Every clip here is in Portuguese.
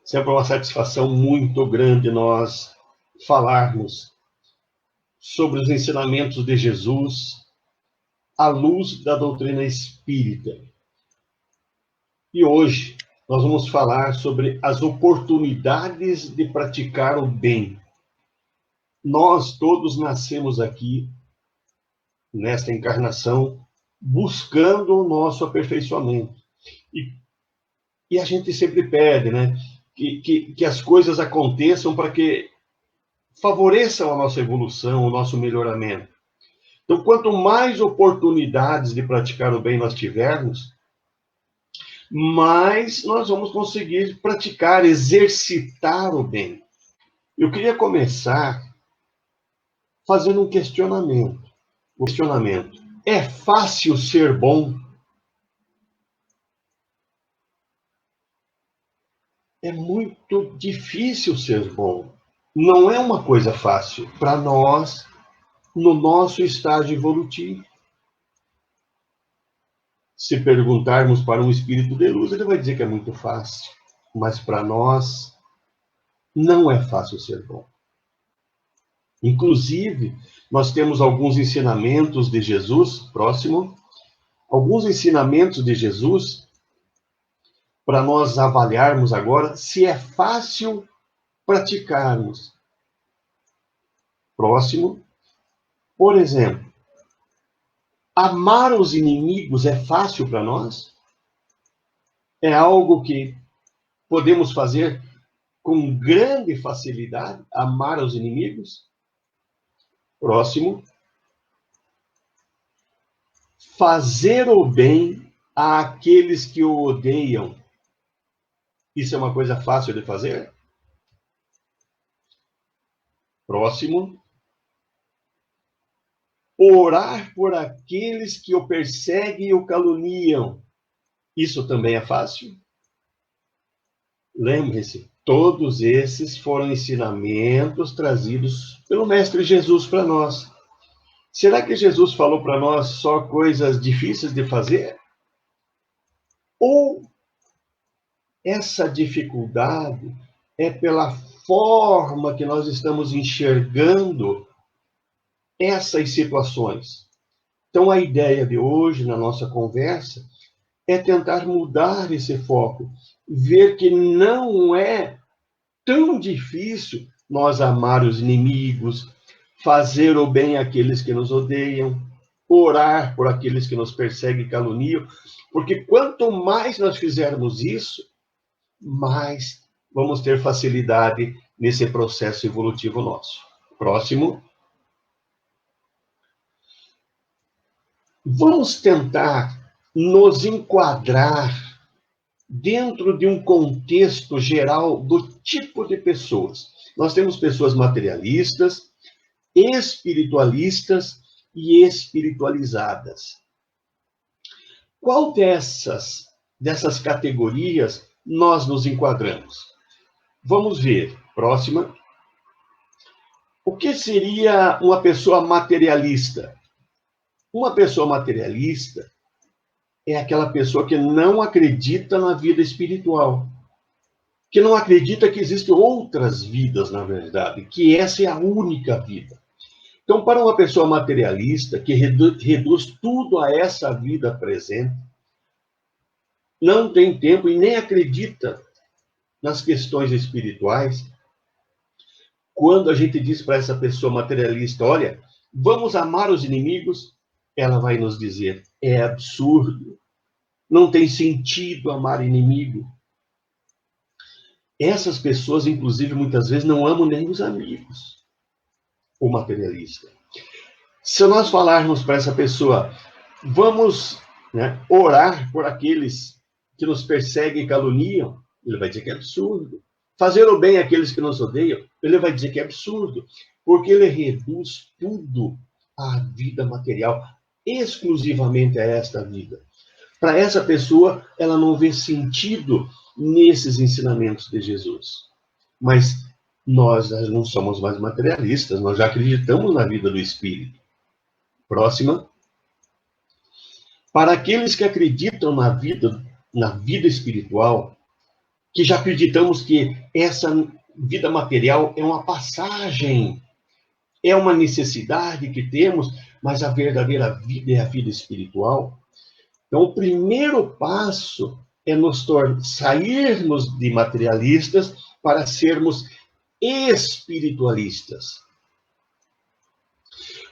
Sempre é uma satisfação muito grande nós falarmos sobre os ensinamentos de Jesus à luz da doutrina espírita. E hoje nós vamos falar sobre as oportunidades de praticar o bem. Nós todos nascemos aqui, nesta encarnação, buscando o nosso aperfeiçoamento. E a gente sempre pede, né, que as coisas aconteçam para que favoreçam a nossa evolução, o nosso melhoramento. Então, quanto mais oportunidades de praticar o bem nós tivermos, mais nós vamos conseguir praticar, exercitar o bem. Eu queria começar fazendo um questionamento. O questionamento: é fácil ser bom? É muito difícil ser bom. Não é uma coisa fácil para nós, no nosso estágio evolutivo. Se perguntarmos para um espírito de luz, ele vai dizer que é muito fácil. Mas para nós, não é fácil ser bom. Inclusive, nós temos alguns ensinamentos de Jesus, próximo, alguns ensinamentos de Jesus, para nós avaliarmos agora se é fácil praticarmos. Próximo, por exemplo, amar os inimigos é fácil para nós? É algo que podemos fazer com grande facilidade, amar os inimigos? Próximo, fazer o bem àqueles que o odeiam. Isso é uma coisa fácil de fazer? Próximo, orar por aqueles que o perseguem e o caluniam. Isso também é fácil? Lembre-se, todos esses foram ensinamentos trazidos pelo Mestre Jesus para nós. Será que Jesus falou para nós só coisas difíceis de fazer? Ou essa dificuldade é pela forma que nós estamos enxergando essas situações? Então, a ideia de hoje, na nossa conversa, é tentar mudar esse foco, ver que não é tão difícil nós amar os inimigos, fazer o bem àqueles que nos odeiam, orar por aqueles que nos perseguem e caluniam, porque quanto mais nós fizermos isso, mais vamos ter facilidade nesse processo evolutivo nosso. Próximo. Vamos tentar nos enquadrar dentro de um contexto geral do tipo de pessoas. Nós temos pessoas materialistas, espiritualistas e espiritualizadas. Qual dessas categorias nós nos enquadramos? Vamos ver. Próxima. O que seria uma pessoa materialista? Uma pessoa materialista é aquela pessoa que não acredita na vida espiritual, que não acredita que existem outras vidas, na verdade, que essa é a única vida. Então, para uma pessoa materialista, que reduz tudo a essa vida presente, não tem tempo e nem acredita nas questões espirituais, quando a gente diz para essa pessoa materialista, olha, vamos amar os inimigos, ela vai nos dizer, é absurdo, não tem sentido amar inimigo. Essas pessoas, inclusive, muitas vezes não amam nem os amigos, o materialista. Se nós falarmos para essa pessoa, vamos, né, orar por aqueles que nos perseguem e caluniam, ele vai dizer que é absurdo. Fazer o bem àqueles que nos odeiam, ele vai dizer que é absurdo, porque ele reduz tudo à vida material, exclusivamente a esta vida. Para essa pessoa, ela não vê sentido nesses ensinamentos de Jesus. Mas nós não somos mais materialistas, nós já acreditamos na vida do Espírito. Próxima. Para aqueles que acreditam na vida espiritual, que já acreditamos que essa vida material é uma passagem, é uma necessidade que temos, mas a verdadeira vida é a vida espiritual. Então, o primeiro passo é sairmos de materialistas para sermos espiritualistas.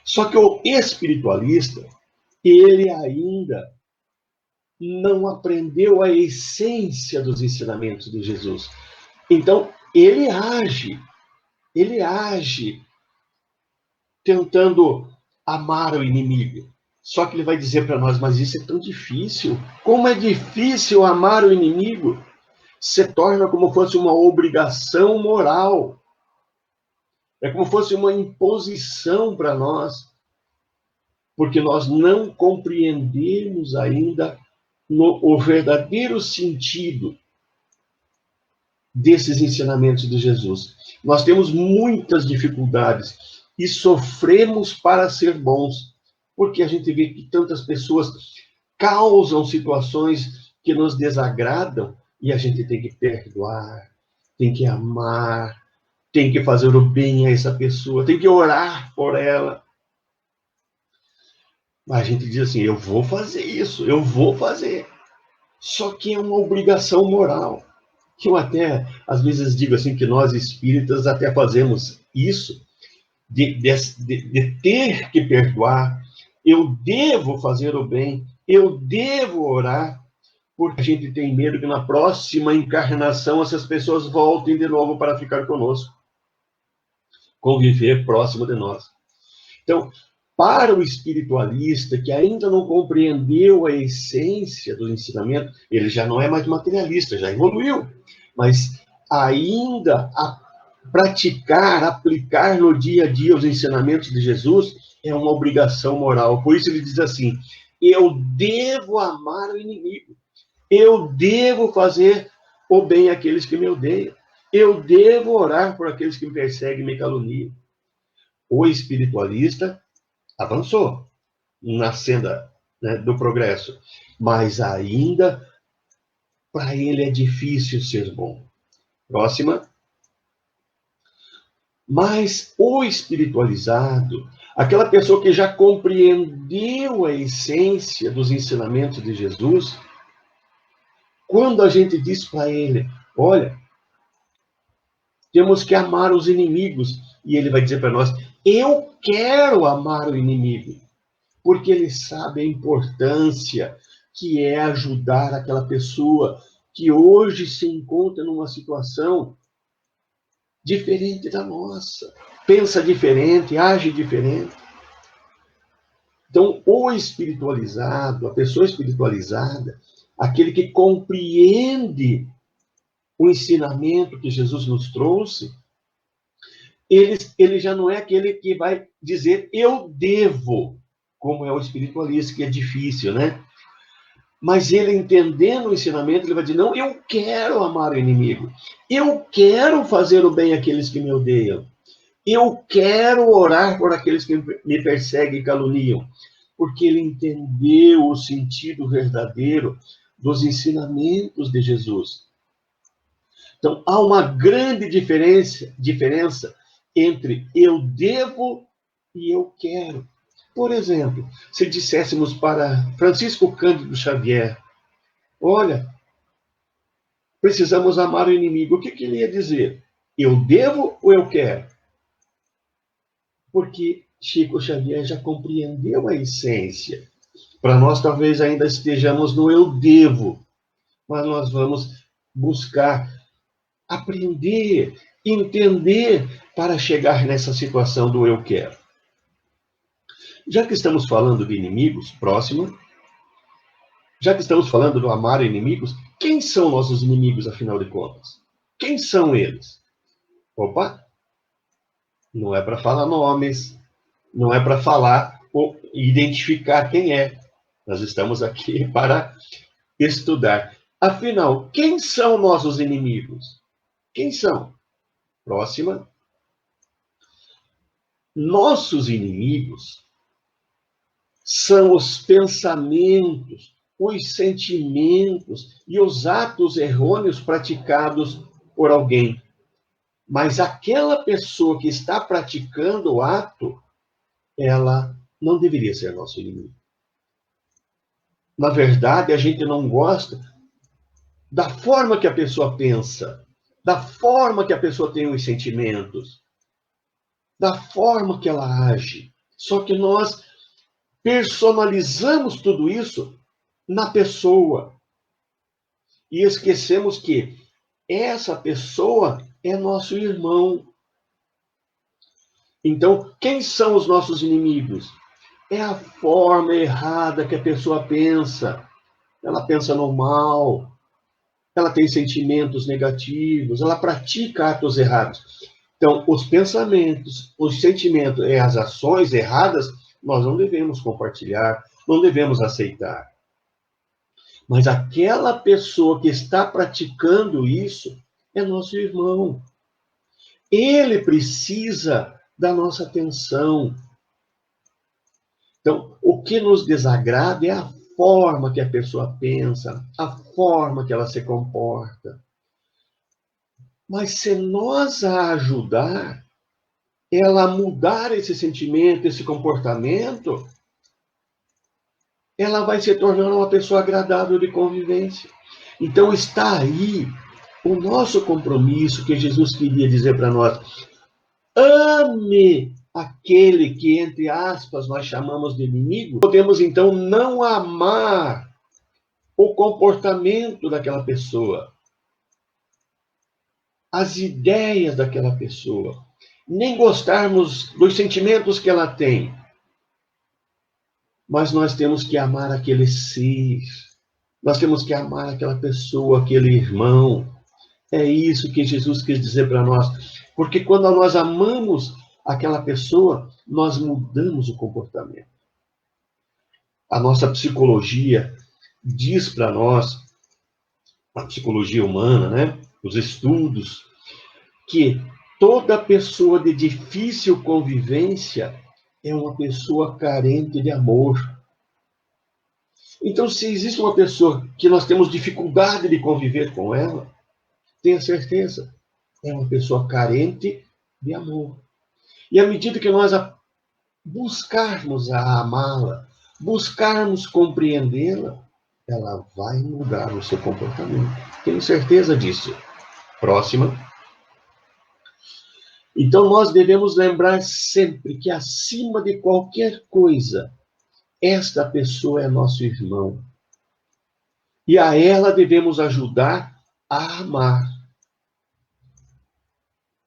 Só que o espiritualista, ele ainda não aprendeu a essência dos ensinamentos de Jesus. Então, ele age tentando amar o inimigo. Só que ele vai dizer para nós, mas isso é tão difícil. Como é difícil amar o inimigo? Se torna como fosse uma obrigação moral. É como fosse uma imposição para nós. Porque nós não compreendemos ainda o verdadeiro sentido desses ensinamentos de Jesus. Nós temos muitas dificuldades e sofremos para ser bons, porque a gente vê que tantas pessoas causam situações que nos desagradam e a gente tem que perdoar, tem que amar, tem que fazer o bem a essa pessoa, tem que orar por ela. Mas a gente diz assim, eu vou fazer isso, eu vou fazer. Só que é uma obrigação moral. Que eu até, às vezes, digo assim, que nós espíritas até fazemos isso, de ter que perdoar. Eu devo fazer o bem, eu devo orar, porque a gente tem medo que na próxima encarnação essas pessoas voltem de novo para ficar conosco, conviver próximo de nós. Então, para o espiritualista que ainda não compreendeu a essência do ensinamento, ele já não é mais materialista, já evoluiu, mas ainda a praticar, aplicar no dia a dia os ensinamentos de Jesus é uma obrigação moral. Por isso ele diz assim, eu devo amar o inimigo, eu devo fazer o bem àqueles que me odeiam, eu devo orar por aqueles que me perseguem e me caluniam. O espiritualista avançou na senda, né, do progresso, mas ainda para ele é difícil ser bom. Próxima. Mas o espiritualizado, aquela pessoa que já compreendeu a essência dos ensinamentos de Jesus, quando a gente diz para ele, olha, temos que amar os inimigos, e ele vai dizer para nós, eu quero amar o inimigo, porque ele sabe a importância que é ajudar aquela pessoa que hoje se encontra numa situação diferente da nossa, pensa diferente, age diferente. Então, o espiritualizado, a pessoa espiritualizada, aquele que compreende o ensinamento que Jesus nos trouxe, ele já não é aquele que vai dizer eu devo, como é o espiritualista, que é difícil, né? Mas ele, entendendo o ensinamento, ele vai dizer, não, eu quero amar o inimigo. Eu quero fazer o bem àqueles que me odeiam. Eu quero orar por aqueles que me perseguem e caluniam. Porque ele entendeu o sentido verdadeiro dos ensinamentos de Jesus. Então, há uma grande diferença entre eu devo e eu quero. Por exemplo, se disséssemos para Francisco Cândido Xavier, olha, precisamos amar o inimigo, o que ele ia dizer? Eu devo ou eu quero? Porque Chico Xavier já compreendeu a essência. Para nós, talvez ainda estejamos no eu devo, mas nós vamos buscar aprender, entender para chegar nessa situação do eu quero. Já que estamos falando de inimigos, próximo. Já que estamos falando do amar inimigos, quem são nossos inimigos, afinal de contas? Quem são eles? Opa! Não é para falar nomes, não é para falar ou identificar quem é. Nós estamos aqui para estudar. Afinal, quem são nossos inimigos? Quem são? Próxima. Nossos inimigos são os pensamentos os sentimentos e os atos errôneos praticados por alguém. Mas aquela pessoa que está praticando o ato, ela não deveria ser nosso inimigo. Na verdade, a gente não gosta da forma que a pessoa pensa, da forma que a pessoa tem os sentimentos, da forma que ela age. Só que nós personalizamos tudo isso na pessoa e esquecemos que essa pessoa é nosso irmão. Então, quem são os nossos inimigos? É a forma errada que a pessoa pensa. Ela pensa no mal, ela tem sentimentos negativos, ela pratica atos errados. Então, os pensamentos, os sentimentos e as ações erradas, nós não devemos compartilhar, não devemos aceitar. Mas aquela pessoa que está praticando isso é nosso irmão. Ele precisa da nossa atenção. Então, o que nos desagrada é a forma que a pessoa pensa, a forma que ela se comporta. Mas se nós a ajudar, ela a mudar esse sentimento, esse comportamento, ela vai se tornar uma pessoa agradável de convivência. Então está aí o nosso compromisso que Jesus queria dizer para nós. Ame aquele que, entre aspas, nós chamamos de inimigo. Podemos, então, não amar o comportamento daquela pessoa, as ideias daquela pessoa, nem gostarmos dos sentimentos que ela tem. Mas nós temos que amar aquele ser, nós temos que amar aquela pessoa, aquele irmão. É isso que Jesus quis dizer para nós. Porque quando nós amamos aquela pessoa, nós mudamos o comportamento. A nossa psicologia diz para nós, a psicologia humana, né? Os estudos, que toda pessoa de difícil convivência é uma pessoa carente de amor. Então, se existe uma pessoa que nós temos dificuldade de conviver com ela, tenha certeza, é uma pessoa carente de amor. E à medida que nós buscarmos a amá-la, buscarmos compreendê-la, ela vai mudar o seu comportamento. Tenho certeza disso. Próxima. Então, nós devemos lembrar sempre que, acima de qualquer coisa, esta pessoa é nosso irmão. E a ela devemos ajudar a amar.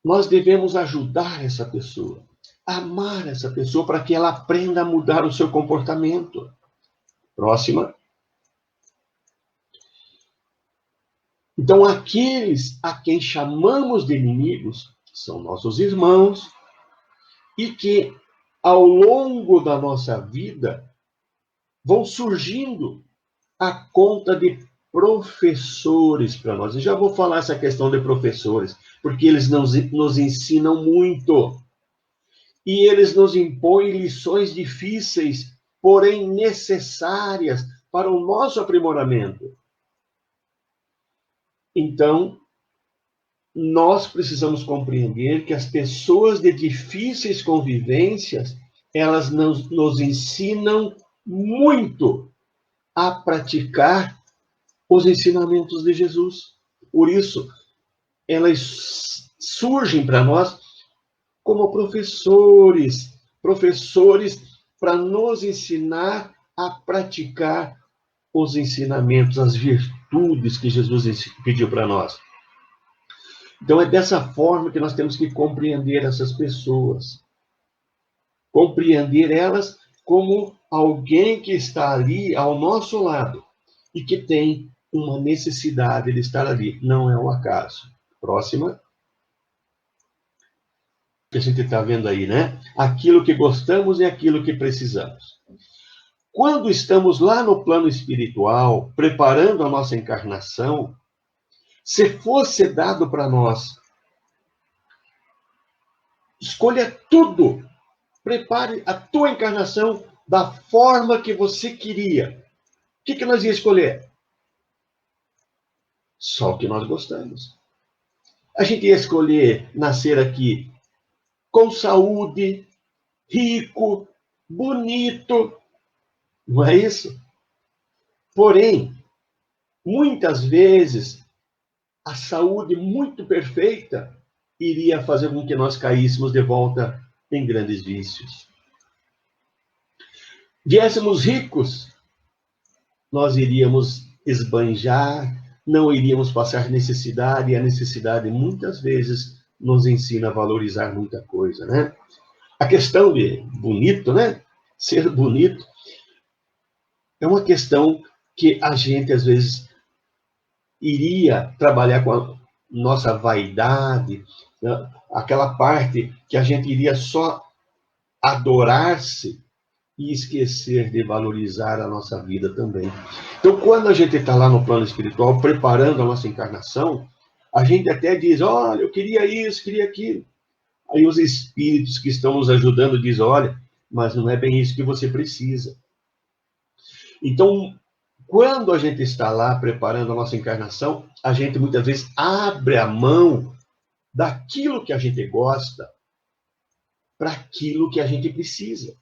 Nós devemos ajudar essa pessoa, amar essa pessoa para que ela aprenda a mudar o seu comportamento. Próxima. Então, aqueles a quem chamamos de inimigos são nossos irmãos e que, ao longo da nossa vida, vão surgindo a conta de professores para nós. Eu já vou falar essa questão de professores, porque eles nos ensinam muito. E eles nos impõem lições difíceis, porém necessárias para o nosso aprimoramento. Então, nós precisamos compreender que as pessoas de difíceis convivências, elas nos ensinam muito a praticar os ensinamentos de Jesus. Por isso, elas surgem para nós como professores para nos ensinar a praticar os ensinamentos, as virtudes que Jesus pediu para nós. Então, é dessa forma que nós temos que compreender essas pessoas. Compreender elas como alguém que está ali ao nosso lado e que tem uma necessidade de estar ali. Não é um acaso. Próxima. Que a gente está vendo aí, né? Aquilo que gostamos e aquilo que precisamos. Quando estamos lá no plano espiritual, preparando a nossa encarnação, se fosse dado para nós, escolha tudo, prepare a tua encarnação da forma que você queria. que nós ia escolher? Só o que nós gostamos. A gente ia escolher nascer aqui com saúde, rico, bonito, não é isso? Porém, muitas vezes, a saúde muito perfeita iria fazer com que nós caíssemos de volta em grandes vícios. Viéssemos ricos, nós iríamos esbanjar, não iríamos passar necessidade, e a necessidade muitas vezes nos ensina a valorizar muita coisa, né? A questão de bonito, né? Ser bonito é uma questão que a gente, às vezes, iria trabalhar com a nossa vaidade, né? Aquela parte que a gente iria só adorar-se e esquecer de valorizar a nossa vida também. Então, quando a gente está lá no plano espiritual, preparando a nossa encarnação, a gente até diz, olha, eu queria isso, queria aquilo. Aí os espíritos que estão nos ajudando dizem, olha, mas não é bem isso que você precisa. Então, quando a gente está lá preparando a nossa encarnação, a gente muitas vezes abre a mão daquilo que a gente gosta para aquilo que a gente precisa.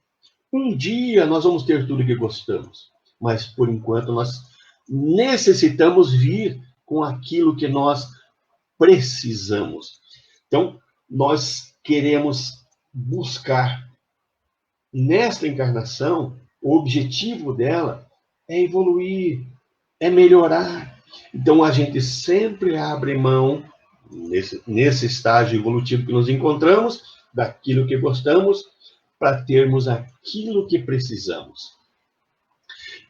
Um dia nós vamos ter tudo que gostamos, mas por enquanto nós necessitamos vir com aquilo que nós precisamos. Então, nós queremos buscar nesta encarnação, o objetivo dela é evoluir, é melhorar. Então, a gente sempre abre mão, nesse estágio evolutivo que nos encontramos, daquilo que gostamos, para termos aquilo que precisamos.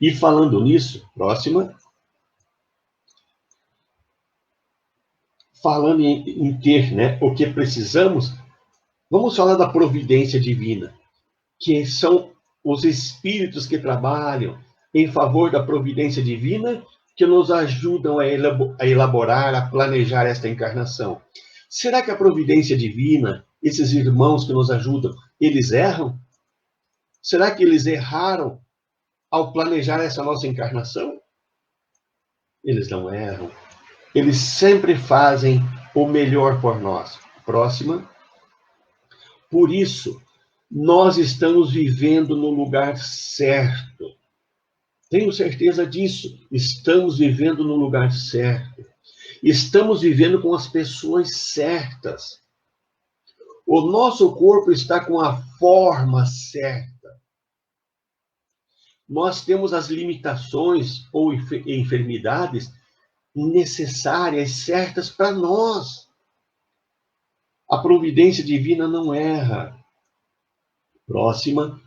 E falando nisso, próxima. Falando em ter, né, o que precisamos, vamos falar da providência divina, que são os espíritos que trabalham em favor da providência divina, que nos ajudam a elaborar, a planejar esta encarnação. Será que a providência divina, esses irmãos que nos ajudam, eles erram? Será que eles erraram ao planejar essa nossa encarnação? Eles não erram. Eles sempre fazem o melhor por nós. Próxima. Por isso, nós estamos vivendo no lugar certo. Tenho certeza disso. Estamos vivendo no lugar certo. Estamos vivendo com as pessoas certas. O nosso corpo está com a forma certa. Nós temos as limitações ou enfermidades necessárias, certas para nós. A providência divina não erra. Próxima.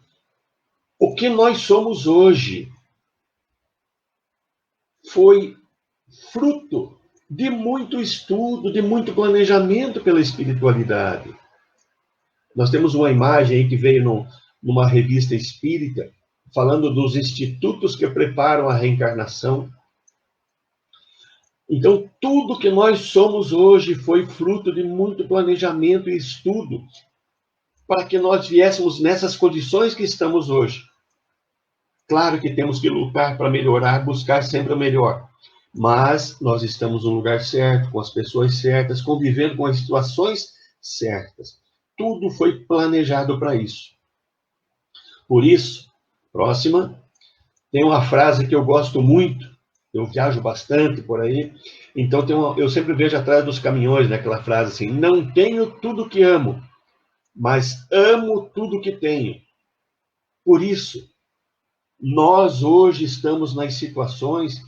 O que nós somos hoje foi fruto de muito estudo, de muito planejamento pela espiritualidade. Nós temos uma imagem aí que veio numa revista espírita, falando dos institutos que preparam a reencarnação. Então, tudo que nós somos hoje foi fruto de muito planejamento e estudo para que nós viéssemos nessas condições que estamos hoje. Claro que temos que lutar para melhorar, buscar sempre o melhor, mas nós estamos no lugar certo, com as pessoas certas, convivendo com as situações certas. Tudo foi planejado para isso. Por isso, próxima, tem uma frase que eu gosto muito. Eu viajo bastante por aí, então eu sempre vejo atrás dos caminhões, né, aquela frase assim, não tenho tudo que amo, mas amo tudo que tenho. Por isso, nós hoje estamos nas situações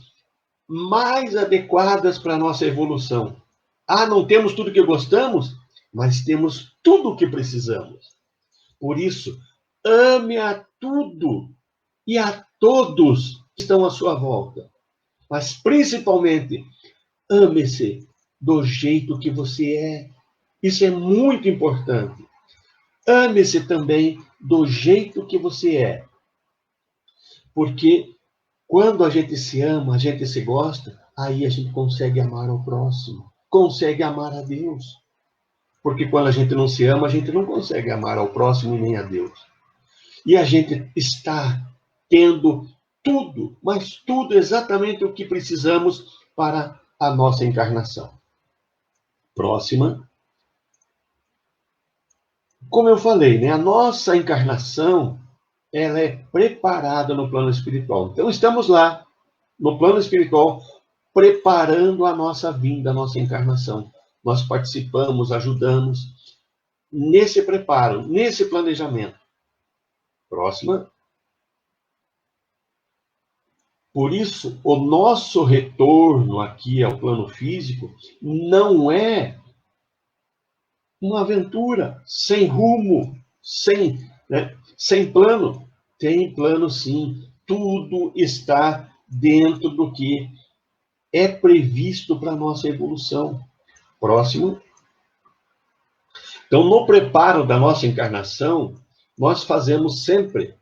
mais adequadas para a nossa evolução. Ah, não temos tudo que gostamos, mas temos tudo o que precisamos. Por isso, ame a tudo e a todos que estão à sua volta. Mas, principalmente, ame-se do jeito que você é. Isso é muito importante. Ame-se também do jeito que você é. Porque quando a gente se ama, a gente se gosta, aí a gente consegue amar ao próximo. Consegue amar a Deus. Porque quando a gente não se ama, a gente não consegue amar ao próximo nem a Deus. E a gente está tendo tudo, mas tudo exatamente o que precisamos para a nossa encarnação. Próxima. Como eu falei, né, a nossa encarnação ela é preparada no plano espiritual. Então, estamos lá, no plano espiritual, preparando a nossa vinda, a nossa encarnação. Nós participamos, ajudamos nesse preparo, nesse planejamento. Próxima. Por isso, o nosso retorno aqui ao plano físico não é uma aventura sem rumo, sem plano. Tem plano, sim. Tudo está dentro do que é previsto para a nossa evolução. Próximo. Então, no preparo da nossa encarnação, nós fazemos sempre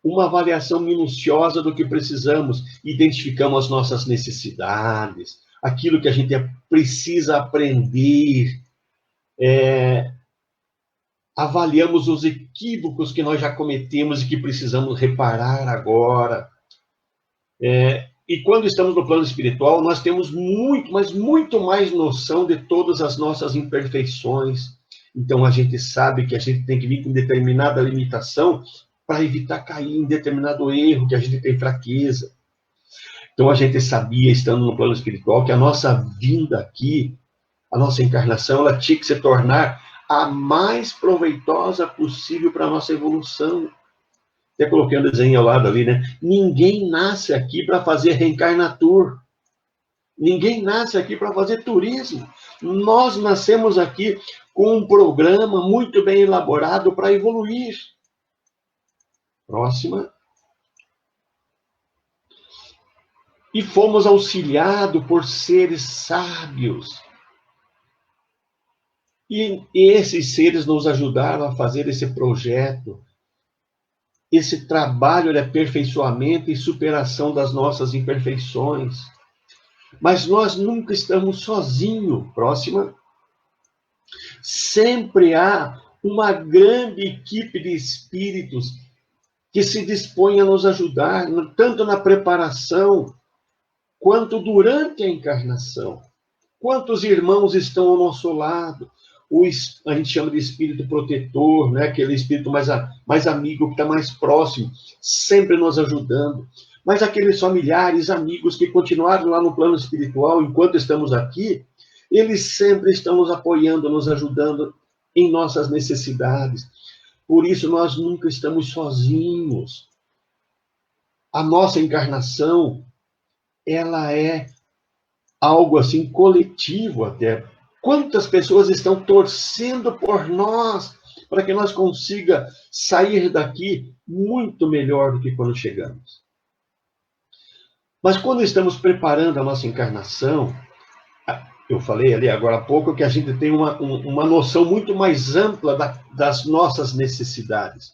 uma avaliação minuciosa do que precisamos, identificamos as nossas necessidades, aquilo que a gente precisa aprender, avaliamos os equívocos que nós já cometemos e que precisamos reparar agora. E quando estamos no plano espiritual, nós temos muito, mas muito mais noção de todas as nossas imperfeições. Então, a gente sabe que a gente tem que vir com determinada limitação para evitar cair em determinado erro, que a gente tem fraqueza. Então, a gente sabia, estando no plano espiritual, que a nossa vinda aqui, a nossa encarnação, ela tinha que se tornar a mais proveitosa possível para a nossa evolução. Até coloquei um desenho ao lado ali, né? Ninguém nasce aqui para fazer reencarnatur. Ninguém nasce aqui para fazer turismo. Nós nascemos aqui com um programa muito bem elaborado para evoluir. Próxima. E fomos auxiliados por seres sábios. E esses seres nos ajudaram a fazer esse projeto, esse trabalho de aperfeiçoamento e superação das nossas imperfeições. Mas nós nunca estamos sozinhos. Próxima. Sempre há uma grande equipe de espíritos que se dispõe a nos ajudar, tanto na preparação, quanto durante a encarnação. Quantos irmãos estão ao nosso lado? A gente chama de espírito protetor, né? Aquele espírito mais amigo, que está mais próximo, sempre nos ajudando. Mas aqueles familiares, amigos que continuaram lá no plano espiritual, enquanto estamos aqui, eles sempre estão nos apoiando, nos ajudando em nossas necessidades. Por isso, nós nunca estamos sozinhos. A nossa encarnação, ela é algo assim coletivo até. Quantas pessoas estão torcendo por nós, para que nós consiga sair daqui muito melhor do que quando chegamos. Mas quando estamos preparando a nossa encarnação, eu falei ali agora há pouco que a gente tem uma noção muito mais ampla das nossas necessidades.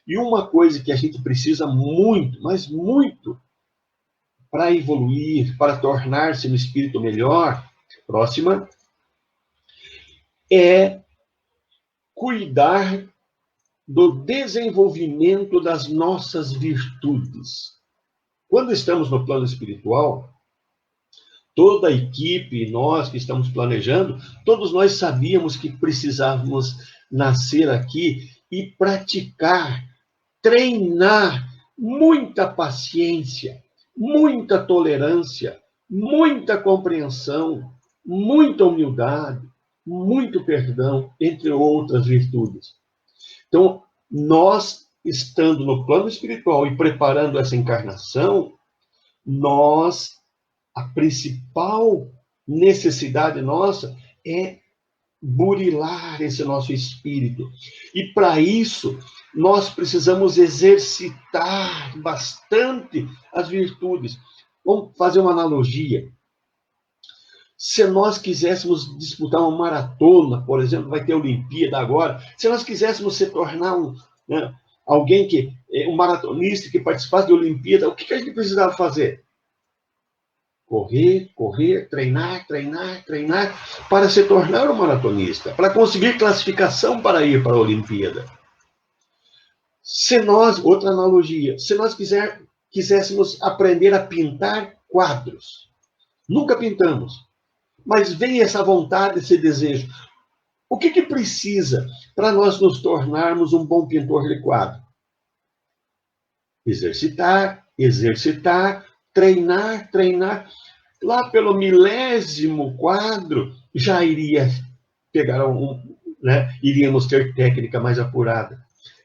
E uma coisa que a gente precisa muito, mas muito, para evoluir, para tornar-se um espírito melhor, próxima, é cuidar do desenvolvimento das nossas virtudes. Quando estamos no plano espiritual, toda a equipe, nós que estamos planejando, todos nós sabíamos que precisávamos nascer aqui e praticar, treinar muita paciência, muita tolerância, muita compreensão, muita humildade, muito perdão, entre outras virtudes. Então, nós, estando no plano espiritual e preparando essa encarnação, a principal necessidade nossa é burilar esse nosso espírito. E para isso, nós precisamos exercitar bastante as virtudes. Vamos fazer uma analogia. Se nós quiséssemos disputar uma maratona, por exemplo, vai ter a Olimpíada agora, se nós quiséssemos se tornar alguém um maratonista que participasse da Olimpíada, o que a gente precisava fazer? Correr, treinar, para se tornar um maratonista, para conseguir classificação para ir para a Olimpíada. Outra analogia, se nós quiséssemos aprender a pintar quadros. Nunca pintamos, mas vem essa vontade, esse desejo. O que precisa para nós nos tornarmos um bom pintor de quadro? Exercitar, exercitar, treinar, treinar. Lá pelo 1000º quadro, já iria pegar iríamos ter técnica mais apurada.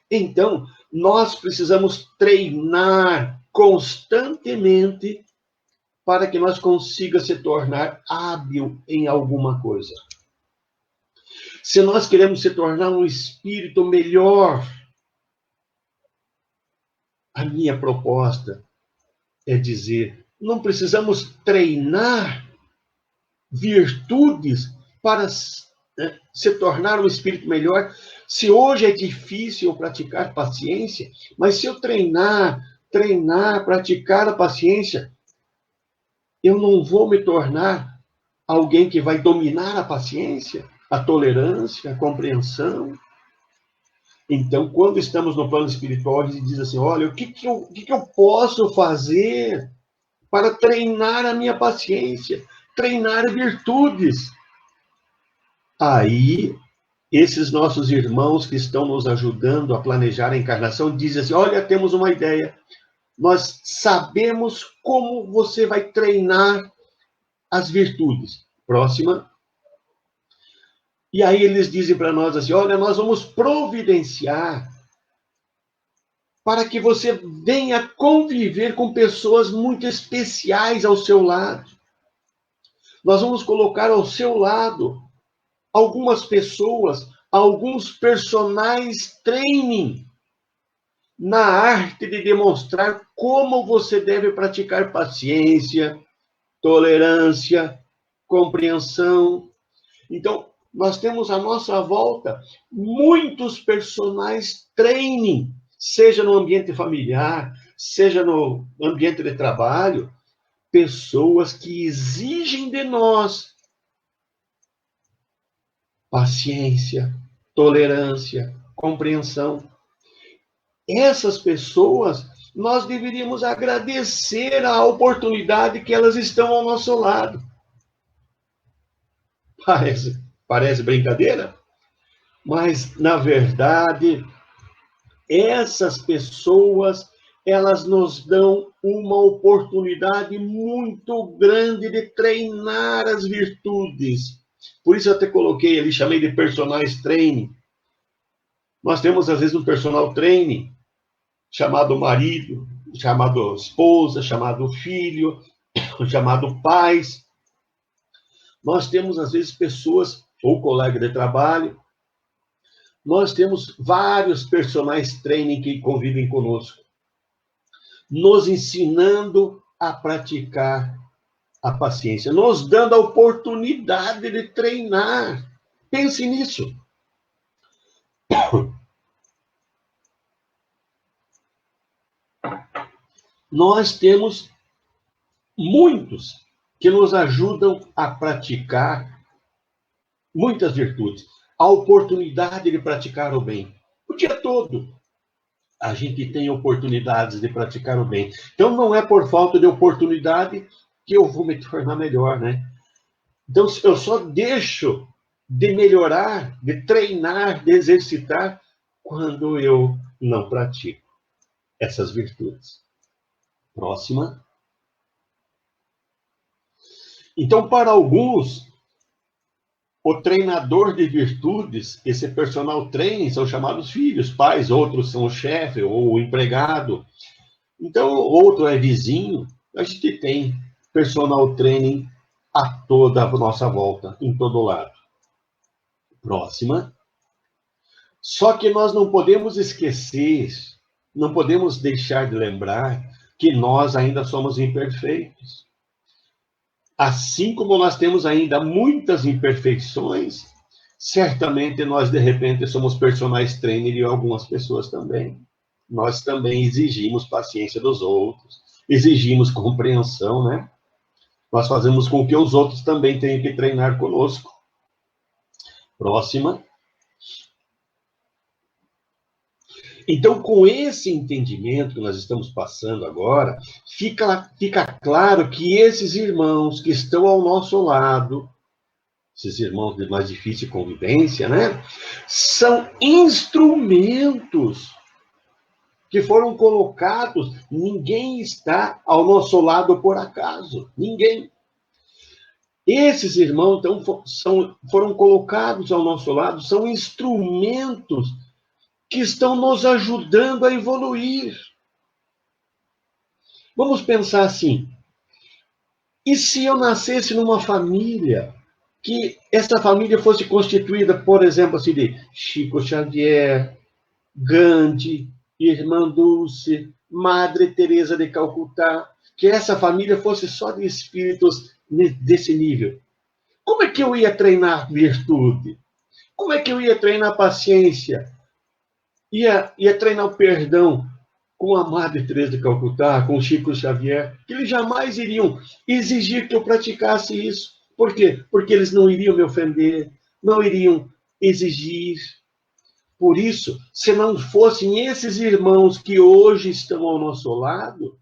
Então, nós precisamos treinar constantemente para que nós consigamos se tornar hábil em alguma coisa. Se nós queremos se tornar um espírito melhor, a minha proposta é dizer, não precisamos treinar virtudes para se tornar um espírito melhor. Se hoje é difícil praticar paciência, mas se eu treinar, praticar a paciência, eu não vou me tornar alguém que vai dominar a paciência, a tolerância, a compreensão. Então, quando estamos no plano espiritual, a gente diz assim, olha, o que eu posso fazer para treinar a minha paciência, treinar virtudes? Aí, esses nossos irmãos que estão nos ajudando a planejar a encarnação dizem assim, olha, temos uma ideia, nós sabemos como você vai treinar as virtudes. Próxima. E aí eles dizem para nós assim, olha, nós vamos providenciar para que você venha conviver com pessoas muito especiais ao seu lado. Nós vamos colocar ao seu lado algumas pessoas, alguns personagens training na arte de demonstrar como você deve praticar paciência, tolerância, compreensão. Então, nós temos à nossa volta muitos personagens training, seja no ambiente familiar, seja no ambiente de trabalho, pessoas que exigem de nós paciência, tolerância, compreensão. Essas pessoas, nós deveríamos agradecer a oportunidade que elas estão ao nosso lado. Parece brincadeira, mas, na verdade, essas pessoas, elas nos dão uma oportunidade muito grande de treinar as virtudes. Por isso eu até coloquei ali, chamei de personagens training. Nós temos, às vezes, um personal training, chamado marido, chamado esposa, chamado filho, chamado pais. Nós temos, às vezes, pessoas, ou colega de trabalho, nós temos vários personagens training que convivem conosco, nos ensinando a praticar a paciência, nos dando a oportunidade de treinar. Pense nisso. Nós temos muitos que nos ajudam a praticar muitas virtudes. A oportunidade de praticar o bem. O dia todo a gente tem oportunidades de praticar o bem. Então, não é por falta de oportunidade que eu vou me tornar melhor, né? Então, eu só deixo de melhorar, de treinar, de exercitar, quando eu não pratico essas virtudes. Próxima. Então, para alguns, o treinador de virtudes, esse personal training, são chamados filhos, pais, outros são o chefe ou o empregado. Então, outro é vizinho. A gente tem personal training a toda a nossa volta, em todo lado. Próxima. Só que nós não podemos esquecer, não podemos deixar de lembrar que nós ainda somos imperfeitos. Assim como nós temos ainda muitas imperfeições, certamente nós, de repente, somos personagens trainer de algumas pessoas também. Nós também exigimos paciência dos outros, exigimos compreensão, né? Nós fazemos com que os outros também tenham que treinar conosco. Próxima. Então, com esse entendimento que nós estamos passando agora, fica claro que esses irmãos que estão ao nosso lado, esses irmãos de mais difícil convivência, né? São instrumentos que foram colocados. Ninguém está ao nosso lado por acaso. Ninguém. Esses irmãos, então, foram colocados ao nosso lado, são instrumentos que estão nos ajudando a evoluir. Vamos pensar assim, e se eu nascesse numa família, que essa família fosse constituída, por exemplo, assim, de Chico Xavier, Gandhi, Irmã Dulce, Madre Teresa de Calcutá, que essa família fosse só de espíritos desse nível. Como é que eu ia treinar virtude? Como é que eu ia treinar paciência? Ia treinar o perdão com a Madre Teresa de Calcutá, com o Chico Xavier, que eles jamais iriam exigir que eu praticasse isso. Por quê? Porque eles não iriam me ofender, não iriam exigir. Por isso, se não fossem esses irmãos que hoje estão ao nosso lado,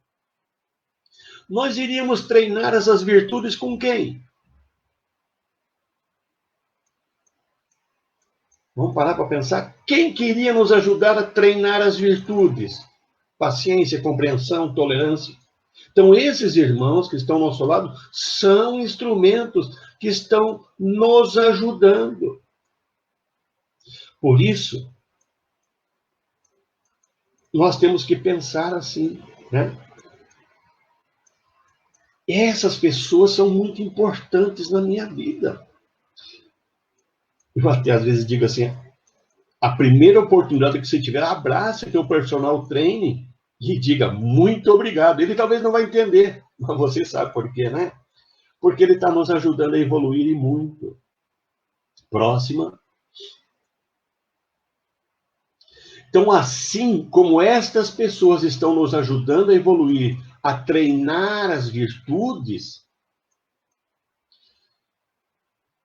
nós iríamos treinar essas virtudes com quem? Vamos parar para pensar. Quem queria nos ajudar a treinar as virtudes? Paciência, compreensão, tolerância. Então, esses irmãos que estão ao nosso lado são instrumentos que estão nos ajudando. Por isso, nós temos que pensar assim, né? Essas pessoas são muito importantes na minha vida. Eu até às vezes digo assim, a primeira oportunidade que você tiver, abrace o teu personal training e diga muito obrigado. Ele talvez não vai entender, mas você sabe por quê, né? Porque ele está nos ajudando a evoluir e muito. Próxima. Então, assim como estas pessoas estão nos ajudando a evoluir, a treinar as virtudes,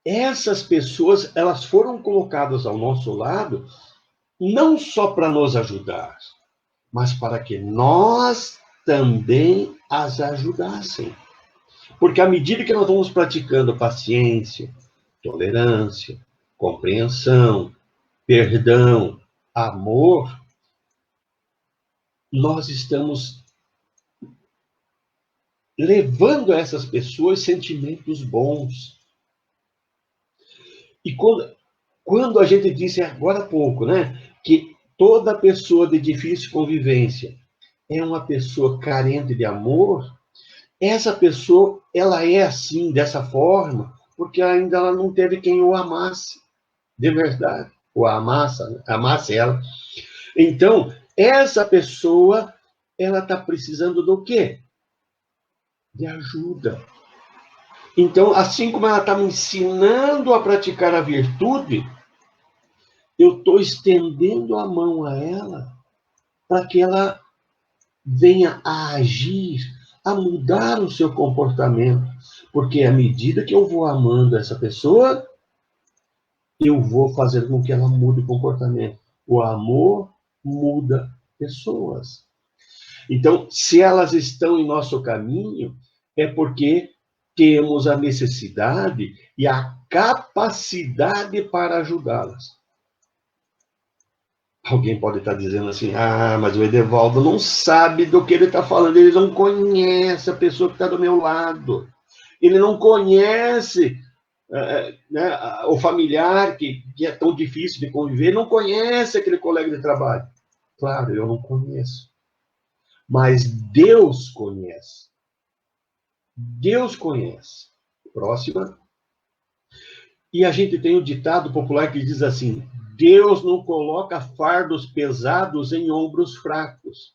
essas pessoas, elas foram colocadas ao nosso lado não só para nos ajudar, mas para que nós também as ajudassem. Porque à medida que nós vamos praticando paciência, tolerância, compreensão, perdão, amor, nós estamos levando a essas pessoas sentimentos bons. E quando a gente disse agora há pouco, né, que toda pessoa de difícil convivência é uma pessoa carente de amor, essa pessoa, ela é assim, dessa forma, porque ainda ela não teve quem o amasse, de verdade, ou amasse ela. Então, essa pessoa, ela está precisando do quê? De ajuda. Então, assim como ela está me ensinando a praticar a virtude, eu estou estendendo a mão a ela para que ela venha a agir, a mudar o seu comportamento. Porque à medida que eu vou amando essa pessoa, eu vou fazer com que ela mude o comportamento. O amor muda pessoas. Então, se elas estão em nosso caminho, é porque temos a necessidade e a capacidade para ajudá-las. Alguém pode estar dizendo assim, mas o Edevaldo não sabe do que ele está falando, ele não conhece a pessoa que está do meu lado, ele não conhece né, o familiar que é tão difícil de conviver, ele não conhece aquele colega de trabalho. Claro, eu não conheço. Mas Deus conhece. Deus conhece. Próxima. E a gente tem um ditado popular que diz assim, Deus não coloca fardos pesados em ombros fracos.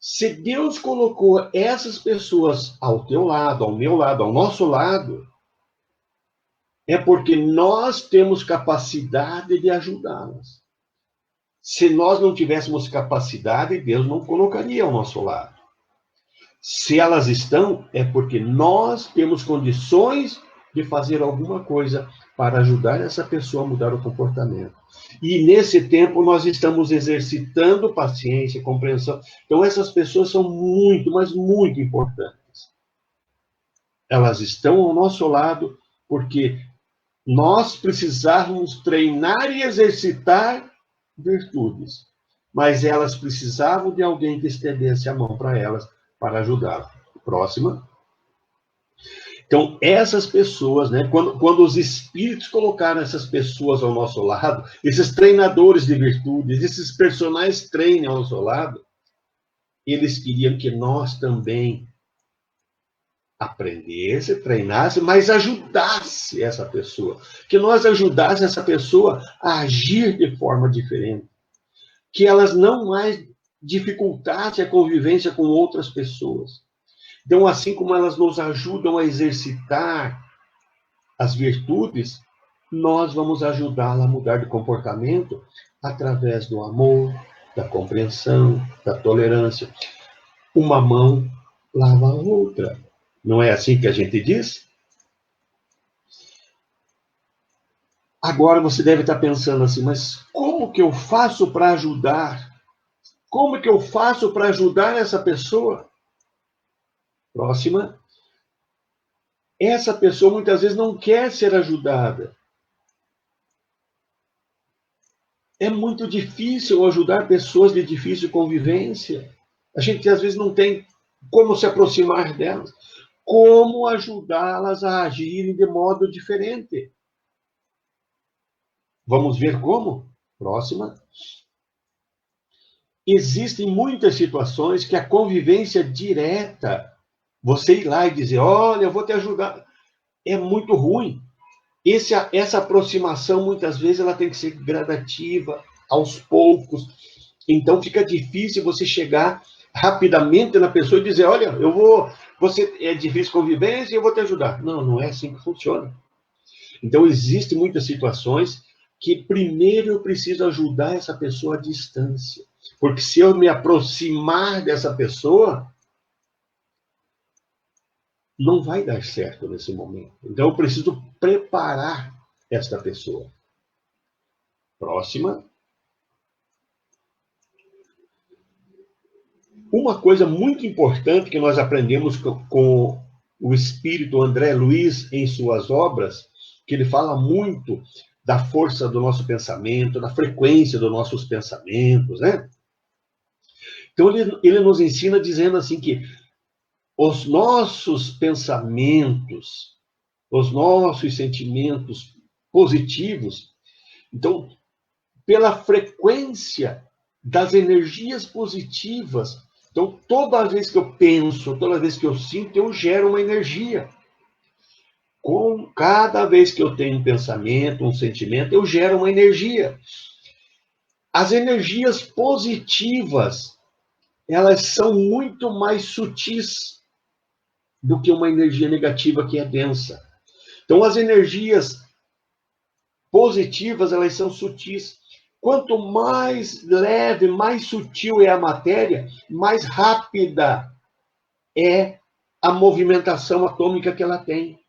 Se Deus colocou essas pessoas ao teu lado, ao meu lado, ao nosso lado, é porque nós temos capacidade de ajudá-las. Se nós não tivéssemos capacidade, Deus não colocaria ao nosso lado. Se elas estão, é porque nós temos condições de fazer alguma coisa para ajudar essa pessoa a mudar o comportamento. E nesse tempo nós estamos exercitando paciência, compreensão. Então essas pessoas são muito, mas muito importantes. Elas estão ao nosso lado porque nós precisamos treinar e exercitar virtudes. Mas elas precisavam de alguém que estendesse a mão para elas, para ajudá-las. Próxima. Então, essas pessoas, né, quando os espíritos colocaram essas pessoas ao nosso lado, esses treinadores de virtudes, esses personagens treinem ao nosso lado, eles queriam que nós também aprendesse, treinasse, mas ajudasse essa pessoa. Que nós ajudasse essa pessoa a agir de forma diferente. Que elas não mais dificultassem a convivência com outras pessoas. Então, assim como elas nos ajudam a exercitar as virtudes, nós vamos ajudá-la a mudar de comportamento através do amor, da compreensão, da tolerância. Uma mão lava a outra. Não é assim que a gente diz? Agora você deve estar pensando assim, mas como que eu faço para ajudar? Como que eu faço para ajudar essa pessoa? Próxima. Essa pessoa muitas vezes não quer ser ajudada. É muito difícil ajudar pessoas de difícil convivência. A gente às vezes não tem como se aproximar delas. Como ajudá-las a agirem de modo diferente? Vamos ver como? Próxima. Existem muitas situações que a convivência direta, você ir lá e dizer, olha, eu vou te ajudar, é muito ruim. Essa aproximação, muitas vezes, ela tem que ser gradativa, aos poucos. Então, fica difícil você chegar rapidamente na pessoa e dizer, olha, você é difícil convivência e eu vou te ajudar. Não, não é assim que funciona. Então, existem muitas situações que primeiro eu preciso ajudar essa pessoa à distância. Porque se eu me aproximar dessa pessoa, não vai dar certo nesse momento. Então, eu preciso preparar esta pessoa. Próxima. Uma coisa muito importante que nós aprendemos com o espírito André Luiz em suas obras, que ele fala muito da força do nosso pensamento, da frequência dos nossos pensamentos, né? Então, ele nos ensina dizendo assim que os nossos pensamentos, os nossos sentimentos positivos, então, pela frequência das energias positivas, então, toda vez que eu penso, toda vez que eu sinto, eu gero uma energia. Com cada vez que eu tenho um pensamento, um sentimento, eu gero uma energia. As energias positivas, elas são muito mais sutis do que uma energia negativa que é densa. Então, as energias positivas, elas são sutis. Quanto mais leve, mais sutil é a matéria, mais rápida é a movimentação atômica que ela tem.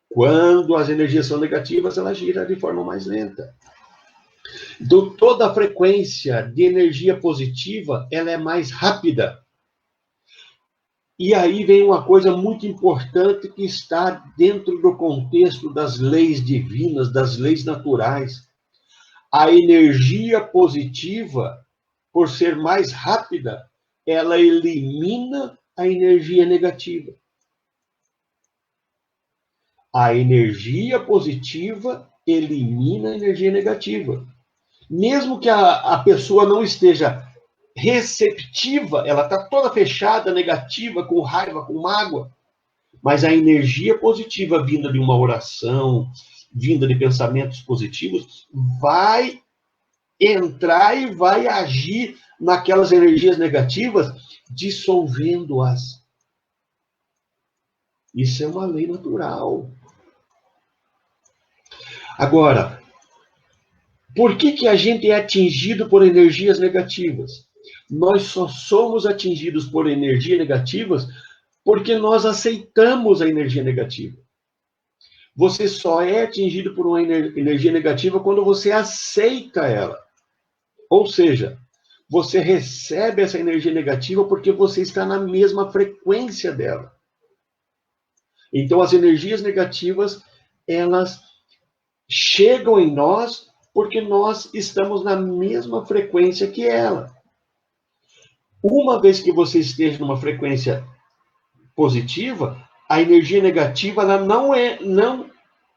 Quando as energias são negativas, ela gira de forma mais lenta. Então, toda a frequência de energia positiva, ela é mais rápida. E aí vem uma coisa muito importante que está dentro do contexto das leis divinas, das leis naturais. A energia positiva, por ser mais rápida, ela elimina a energia negativa. A energia positiva elimina a energia negativa. Mesmo que a pessoa não esteja receptiva, ela está toda fechada, negativa, com raiva, com mágoa, mas a energia positiva vinda de uma oração, vinda de pensamentos positivos, vai entrar e vai agir naquelas energias negativas, dissolvendo-as. Isso é uma lei natural. Agora, por que a gente é atingido por energias negativas? Nós só somos atingidos por energias negativas porque nós aceitamos a energia negativa. Você só é atingido por uma energia negativa quando você aceita ela. Ou seja, você recebe essa energia negativa porque você está na mesma frequência dela. Então, as energias negativas, elas chegam em nós porque nós estamos na mesma frequência que ela. Uma vez que você esteja numa frequência positiva, a energia negativa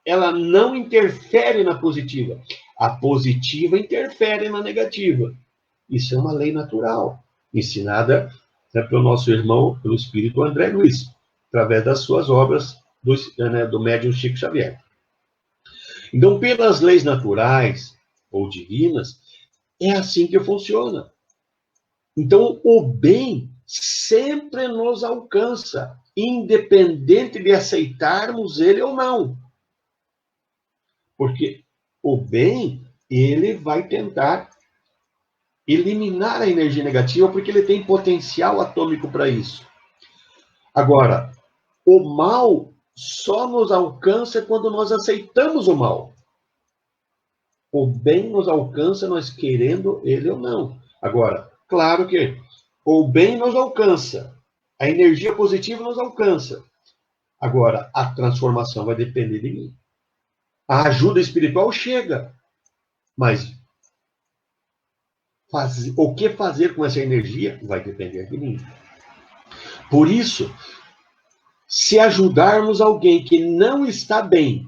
ela não interfere na positiva. A positiva interfere na negativa. Isso é uma lei natural, ensinada, né, pelo nosso irmão, pelo espírito André Luiz, através das suas obras do médium Chico Xavier. Então, pelas leis naturais ou divinas, é assim que funciona. Então, o bem sempre nos alcança, independente de aceitarmos ele ou não. Porque o bem, ele vai tentar eliminar a energia negativa, porque ele tem potencial atômico para isso. Agora, o mal só nos alcança quando nós aceitamos o mal. O bem nos alcança nós querendo ele ou não. Agora, claro que o bem nos alcança, a energia positiva nos alcança. Agora, a transformação vai depender de mim. A ajuda espiritual chega, mas o que fazer com essa energia vai depender de mim. Por isso, se ajudarmos alguém que não está bem,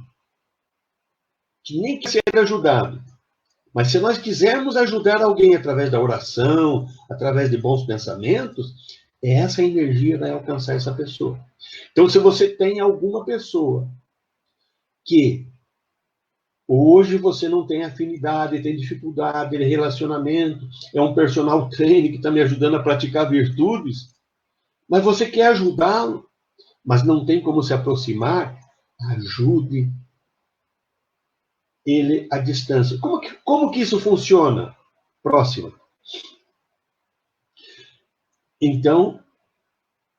que nem quer ser ajudado, mas se nós quisermos ajudar alguém através da oração, através de bons pensamentos, essa energia vai alcançar essa pessoa. Então, se você tem alguma pessoa que hoje você não tem afinidade, tem dificuldade de relacionamento, é um personal trainer que está me ajudando a praticar virtudes, mas você quer ajudá-lo, mas não tem como se aproximar, ajude ele à distância. Como que isso funciona? Próxima. Então,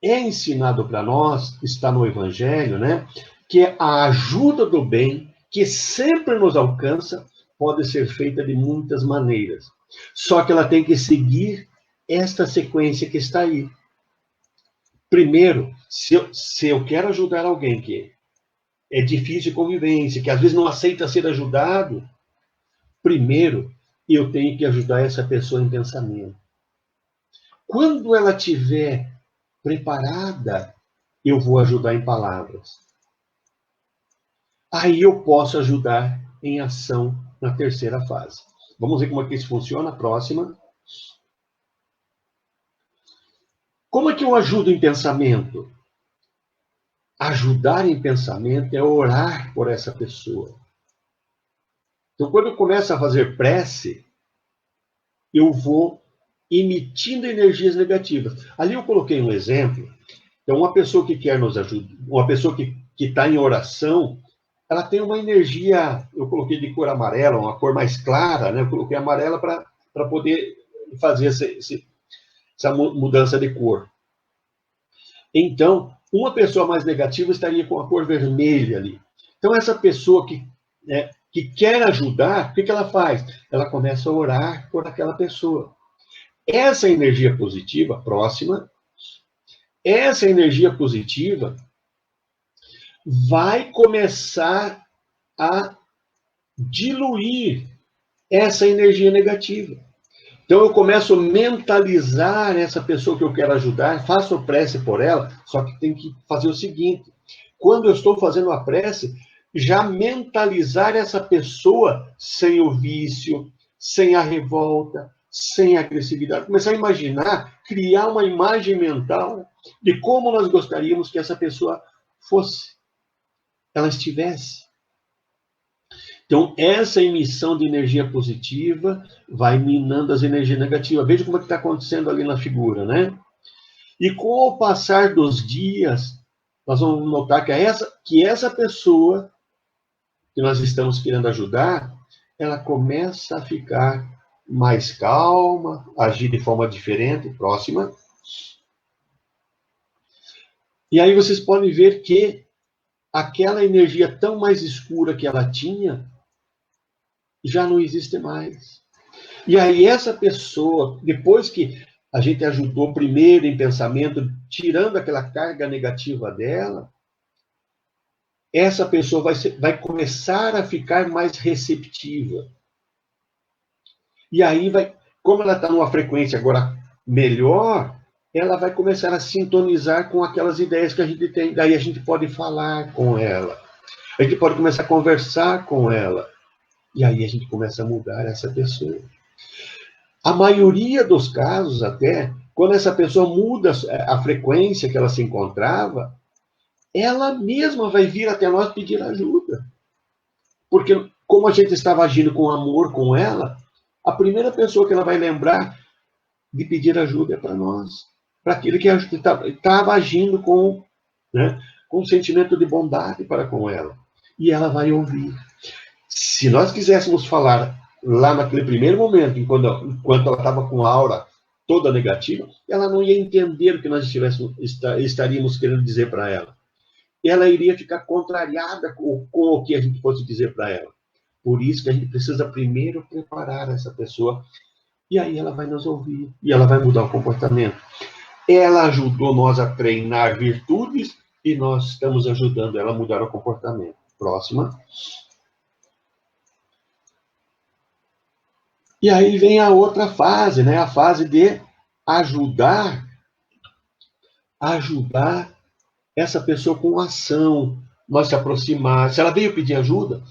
é ensinado para nós, está no Evangelho, né, que a ajuda do bem, que sempre nos alcança, pode ser feita de muitas maneiras. Só que ela tem que seguir esta sequência que está aí. Primeiro, se eu quero ajudar alguém que é difícil de convivência, que às vezes não aceita ser ajudado, primeiro eu tenho que ajudar essa pessoa em pensamento. Quando ela estiver preparada, eu vou ajudar em palavras. Aí eu posso ajudar em ação na terceira fase. Vamos ver como é que isso funciona? Próxima. Como é que eu ajudo em pensamento? Ajudar em pensamento é orar por essa pessoa. Então, quando eu começo a fazer prece, eu vou emitindo energias negativas. Ali eu coloquei um exemplo. Então, uma pessoa que quer nos ajudar, uma pessoa que está em oração, ela tem uma energia, eu coloquei de cor amarela, uma cor mais clara, né? Eu coloquei amarela para poder fazer essa mudança de cor. Então, uma pessoa mais negativa estaria com a cor vermelha ali. Então, essa pessoa que quer ajudar, o que ela faz? Ela começa a orar por aquela pessoa. Essa energia positiva, próxima, essa energia positiva vai começar a diluir essa energia negativa. Então eu começo a mentalizar essa pessoa que eu quero ajudar, faço prece por ela, só que tem que fazer o seguinte: quando eu estou fazendo a prece, já mentalizar essa pessoa sem o vício, sem a revolta, sem a agressividade. Começar a imaginar, criar uma imagem mental de como nós gostaríamos que essa pessoa fosse, ela estivesse. Então, essa emissão de energia positiva vai minando as energias negativas. Veja como é que está acontecendo ali na figura, né? E com o passar dos dias, nós vamos notar que essa pessoa que nós estamos querendo ajudar, ela começa a ficar mais calma, agir de forma diferente. Próxima. E aí vocês podem ver que aquela energia tão mais escura que ela tinha já não existe mais. E aí essa pessoa, depois que a gente ajudou primeiro em pensamento, tirando aquela carga negativa dela, essa pessoa vai começar a ficar mais receptiva. E aí como ela está numa frequência agora melhor, ela vai começar a sintonizar com aquelas ideias que a gente tem. Daí a gente pode falar com ela. A gente pode começar a conversar com ela. E aí a gente começa a mudar essa pessoa. A maioria dos casos, até, quando essa pessoa muda a frequência que ela se encontrava, ela mesma vai vir até nós pedir ajuda. Porque, como a gente estava agindo com amor com ela, a primeira pessoa que ela vai lembrar de pedir ajuda é para nós. Para aquele que estava agindo com um sentimento de bondade para com ela. E ela vai ouvir. Se nós quiséssemos falar lá naquele primeiro momento, enquanto ela estava com a aura toda negativa, ela não ia entender o que nós estaríamos querendo dizer para ela. Ela iria ficar contrariada com o que a gente fosse dizer para ela. Por isso que a gente precisa primeiro preparar essa pessoa, e aí ela vai nos ouvir, e ela vai mudar o comportamento. Ela ajudou nós a treinar virtudes, e nós estamos ajudando ela a mudar o comportamento. Próxima. E aí vem a outra fase, né? A fase de ajudar essa pessoa com ação, nós se aproximar. Se ela veio pedir ajuda,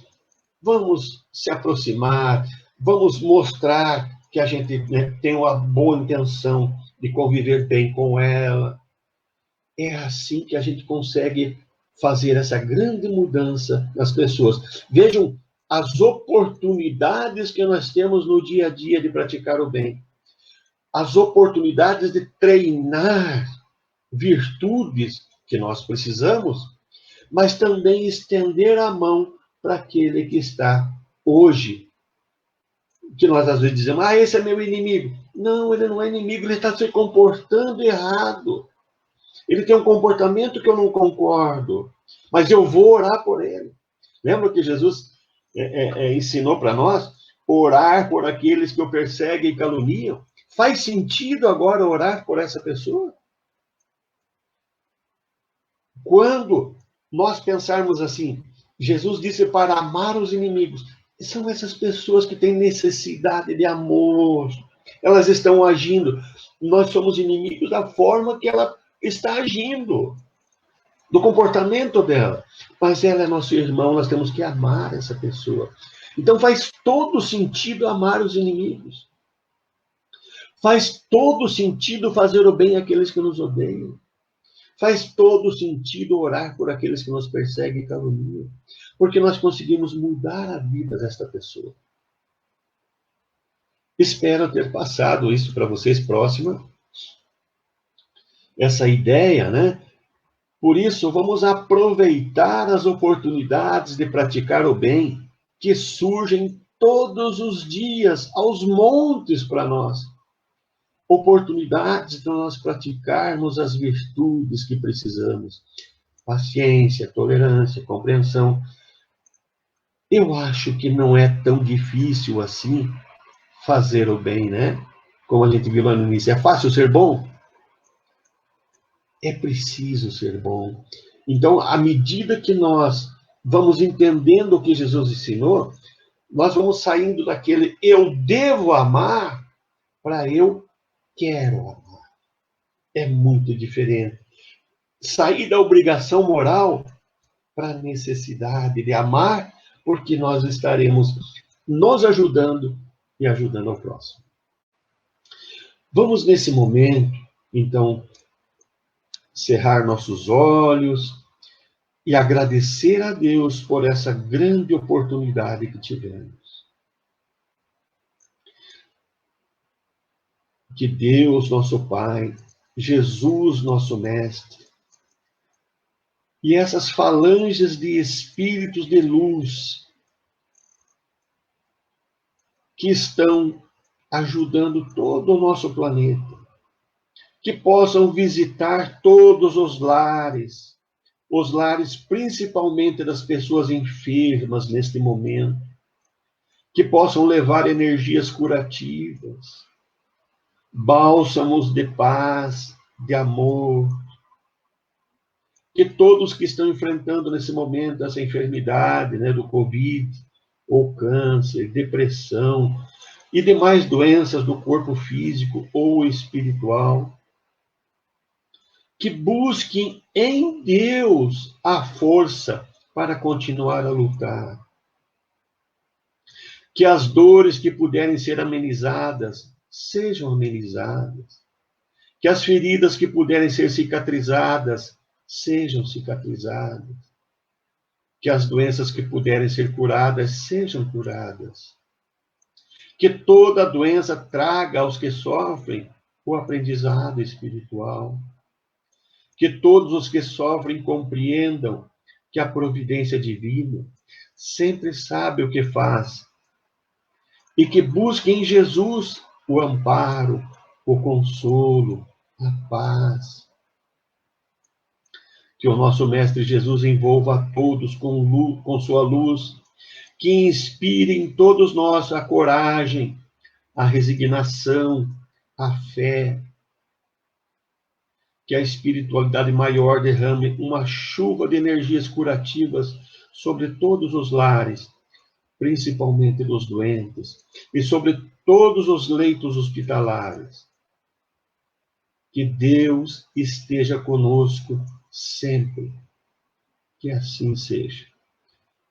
vamos se aproximar, vamos mostrar que a gente, né, tem uma boa intenção de conviver bem com ela. É assim que a gente consegue fazer essa grande mudança nas pessoas. Vejam as oportunidades que nós temos no dia a dia de praticar o bem. As oportunidades de treinar virtudes que nós precisamos, mas também estender a mão para aquele que está hoje. Que nós às vezes dizemos, esse é meu inimigo. Não, ele não é inimigo, ele está se comportando errado. Ele tem um comportamento que eu não concordo, mas eu vou orar por ele. Lembra que Jesus ensinou para nós orar por aqueles que o perseguem e caluniam? Faz sentido agora orar por essa pessoa? Quando nós pensarmos assim, Jesus disse para amar os inimigos, são essas pessoas que têm necessidade de amor. Elas estão agindo. Nós somos inimigos da forma que ela está agindo, do comportamento dela. Mas ela é nosso irmão, nós temos que amar essa pessoa. Então faz todo sentido amar os inimigos. Faz todo sentido fazer o bem àqueles que nos odeiam. Faz todo sentido orar por aqueles que nos perseguem e caluniam. Porque nós conseguimos mudar a vida desta pessoa. Espero ter passado isso para vocês próxima. Essa ideia, né? Por isso, vamos aproveitar as oportunidades de praticar o bem que surgem todos os dias, aos montes para nós. Oportunidades de nós praticarmos as virtudes que precisamos. Paciência, tolerância, compreensão. Eu acho que não é tão difícil assim fazer o bem, né? Como a gente viu lá no início. É fácil ser bom? É preciso ser bom. Então, à medida que nós vamos entendendo o que Jesus ensinou, nós vamos saindo daquele eu devo amar para eu quero amar. É muito diferente. Sair da obrigação moral para a necessidade de amar, porque nós estaremos nos ajudando e ajudando ao próximo. Vamos, nesse momento, então, cerrar nossos olhos e agradecer a Deus por essa grande oportunidade que tivemos. Que Deus, nosso Pai, Jesus, nosso Mestre, e essas falanges de espíritos de luz que estão ajudando todo o nosso planeta, que possam visitar todos os lares, os lares, principalmente das pessoas enfermas neste momento, que possam levar energias curativas, bálsamos de paz, de amor, que todos que estão enfrentando nesse momento essa enfermidade, né, do Covid, ou câncer, depressão e demais doenças do corpo físico ou espiritual, que busquem em Deus a força para continuar a lutar. Que as dores que puderem ser amenizadas, sejam amenizadas. Que as feridas que puderem ser cicatrizadas, sejam cicatrizadas. Que as doenças que puderem ser curadas, sejam curadas. Que toda doença traga aos que sofrem o aprendizado espiritual. Que todos os que sofrem compreendam que a providência divina sempre sabe o que faz e que busquem em Jesus o amparo, o consolo, a paz. Que o nosso Mestre Jesus envolva a todos com sua luz, que inspire em todos nós a coragem, a resignação, a fé. Que a espiritualidade maior derrame uma chuva de energias curativas sobre todos os lares, principalmente dos doentes, e sobre todos os leitos hospitalares. Que Deus esteja conosco sempre. Que assim seja.